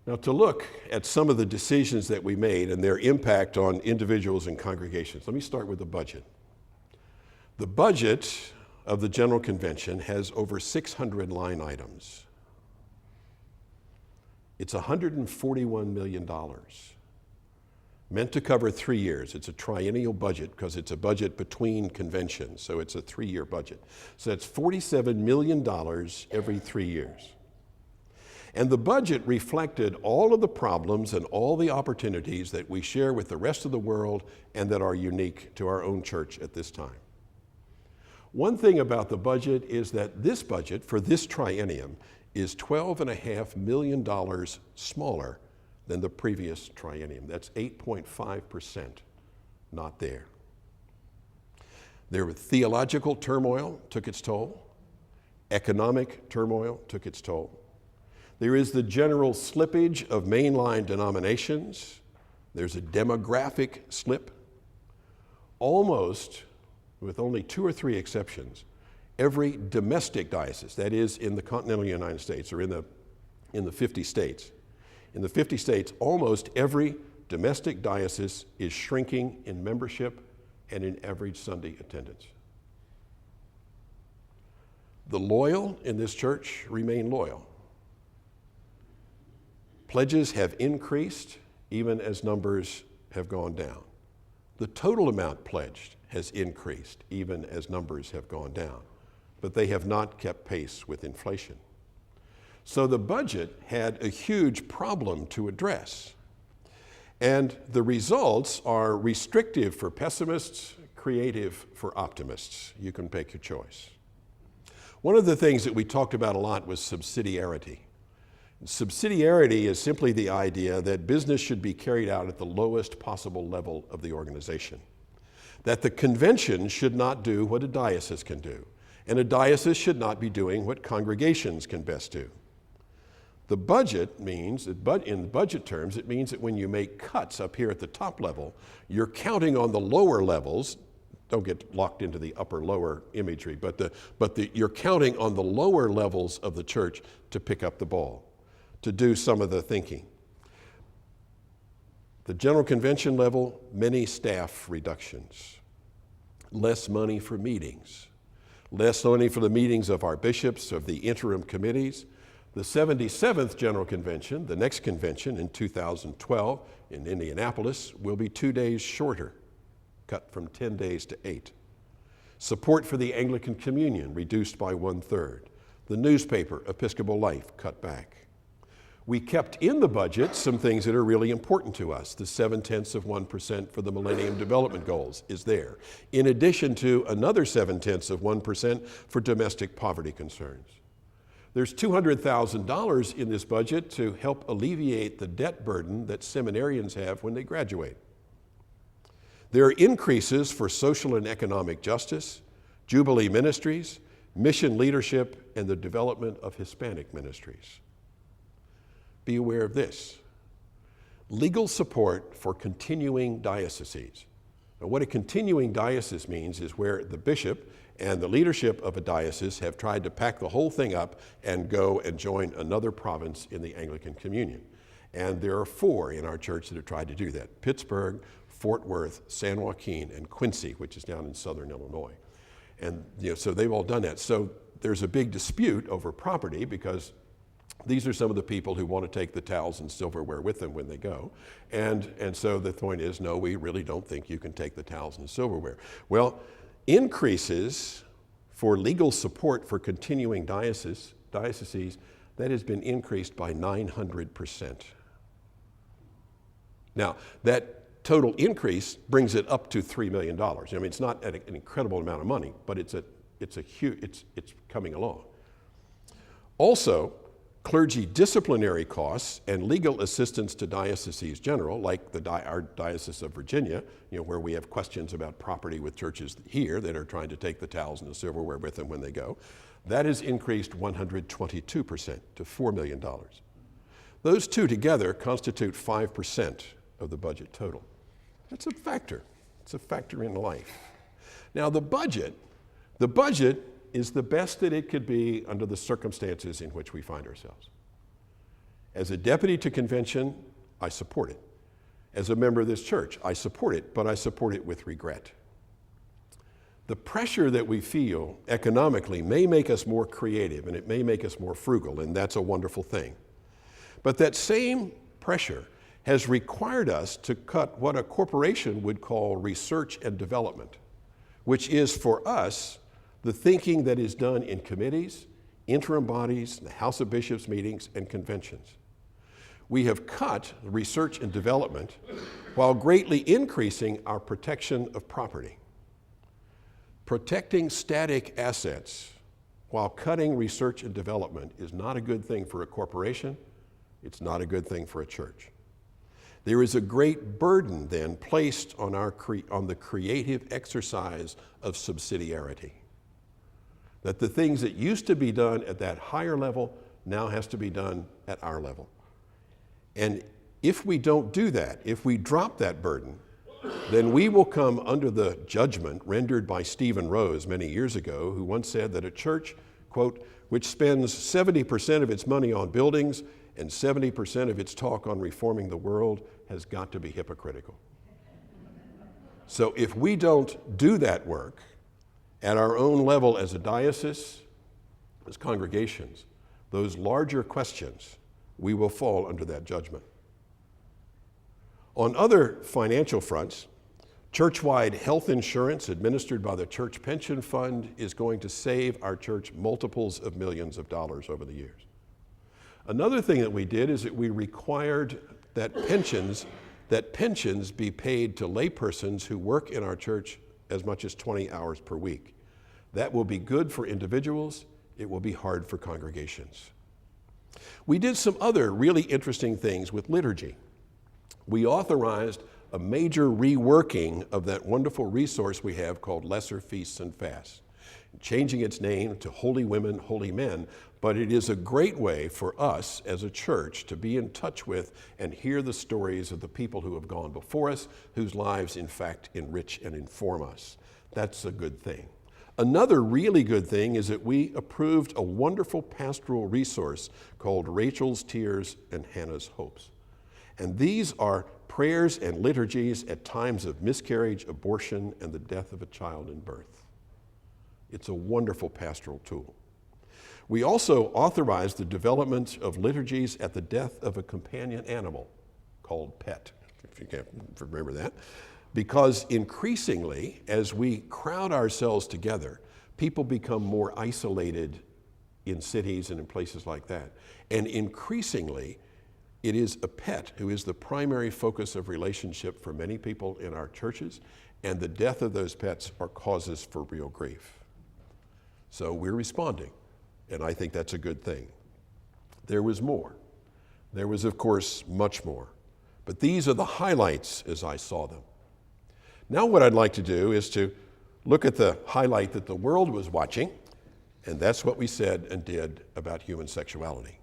Now, to look at some of the decisions that we made and their impact on individuals and congregations, let me start with the budget. The budget of the General Convention has over 600 line items. It's $141 million, meant to cover 3 years. It's a triennial budget because it's a budget between conventions, so it's a 3-year budget. So that's $47 million every 3 years. And the budget reflected all of the problems and all the opportunities that we share with the rest of the world and that are unique to our own church at this time. One thing about the budget is that this budget for this triennium is $12.5 million smaller than the previous triennium. That's 8.5% not there. There was theological turmoil took its toll. Economic turmoil took its toll. There is the general slippage of mainline denominations. There's a demographic slip. Almost, with only 2 or 3 exceptions, every domestic diocese, that is in the continental United States or in the 50 states, in the 50 states, almost every domestic diocese is shrinking in membership and in average Sunday attendance. The loyal in this church remain loyal. Pledges have increased even as numbers have gone down. The total amount pledged has increased even as numbers have gone down, but they have not kept pace with inflation. So the budget had a huge problem to address. And the results are restrictive for pessimists, creative for optimists. You can pick your choice. One of the things that we talked about a lot was subsidiarity. Subsidiarity is simply the idea that business should be carried out at the lowest possible level of the organization. That the convention should not do what a diocese can do, and a diocese should not be doing what congregations can best do. The budget means, in budget terms, it means that when you make cuts up here at the top level, you're counting on the lower levels. Don't get locked into the upper-lower imagery, but you're counting on the lower levels of the church to pick up the ball, to do some of the thinking. The General Convention level, many staff reductions, less money for meetings, less money for the meetings of our bishops, of the interim committees. The 77th General Convention, the next convention in 2012 in Indianapolis, will be 2 days shorter, cut from 10 days to 8. Support for the Anglican Communion reduced by 1/3. The newspaper, Episcopal Life, cut back. We kept in the budget some things that are really important to us. The 0.7% for the Millennium Development Goals is there, in addition to another 0.7% for domestic poverty concerns. There's $200,000 in this budget to help alleviate the debt burden that seminarians have when they graduate. There are increases for social and economic justice, Jubilee ministries, mission leadership, and the development of Hispanic ministries. Be aware of this. Legal support for continuing dioceses. Now, what a continuing diocese means is where the bishop and the leadership of a diocese have tried to pack the whole thing up and go and join another province in the Anglican Communion. And there are 4 in our church that have tried to do that: Pittsburgh, Fort Worth, San Joaquin, and Quincy, which is down in southern Illinois. And so they've all done that. So there's a big dispute over property because these are some of the people who want to take the towels and silverware with them when they go. And so the point is, no, we really don't think you can take the towels and silverware. Well, increases for legal support for continuing dioceses, that has been increased by 900%. Now, that total increase brings it up to $3 million. I mean, it's not an incredible amount of money, but it's coming along. Also, clergy disciplinary costs and legal assistance to dioceses general, like our Diocese of Virginia, where we have questions about property with churches here that are trying to take the towels and the silverware with them when they go, that has increased 122% to $4 million. Those two together constitute 5% of the budget total. That's a factor. It's a factor in life. Now the budget is the best that it could be under the circumstances in which we find ourselves. As a deputy to convention, I support it. As a member of this church, I support it, but I support it with regret. The pressure that we feel economically may make us more creative and it may make us more frugal, and that's a wonderful thing. But that same pressure has required us to cut what a corporation would call research and development, which is for us the thinking that is done in committees, interim bodies, the House of Bishops meetings, and conventions. We have cut research and development while greatly increasing our protection of property. Protecting static assets while cutting research and development is not a good thing for a corporation. It's not a good thing for a church. There is a great burden then placed on the creative exercise of subsidiarity. That the things that used to be done at that higher level now has to be done at our level. And if we don't do that, if we drop that burden, then we will come under the judgment rendered by Stephen Rose many years ago, who once said that a church, quote, which spends 70% of its money on buildings and 70% of its talk on reforming the world has got to be hypocritical. So if we don't do that work at our own level as a diocese, as congregations, those larger questions, we will fall under that judgment. On other financial fronts, church-wide health insurance administered by the Church Pension Fund is going to save our church multiples of millions of dollars over the years. Another thing that we did is that we required that pensions be paid to laypersons who work in our church as much as 20 hours per week. That will be good for individuals. It will be hard for congregations. We did some other really interesting things with liturgy. We authorized a major reworking of that wonderful resource we have called Lesser Feasts and Fasts, changing its name to Holy Women, Holy Men, but it is a great way for us as a church to be in touch with and hear the stories of the people who have gone before us, whose lives in fact enrich and inform us. That's a good thing. Another really good thing is that we approved a wonderful pastoral resource called Rachel's Tears and Hannah's Hopes. And these are prayers and liturgies at times of miscarriage, abortion, and the death of a child in birth. It's a wonderful pastoral tool. We also authorized the development of liturgies at the death of a companion animal called pet, if you can't remember that, because increasingly, as we crowd ourselves together, people become more isolated in cities and in places like that. And increasingly, it is a pet who is the primary focus of relationship for many people in our churches, and the death of those pets are causes for real grief. So we're responding, and I think that's a good thing. There was more. There was, of course, much more. But these are the highlights as I saw them. Now what I'd like to do is to look at the highlight that the world was watching, and that's what we said and did about human sexuality.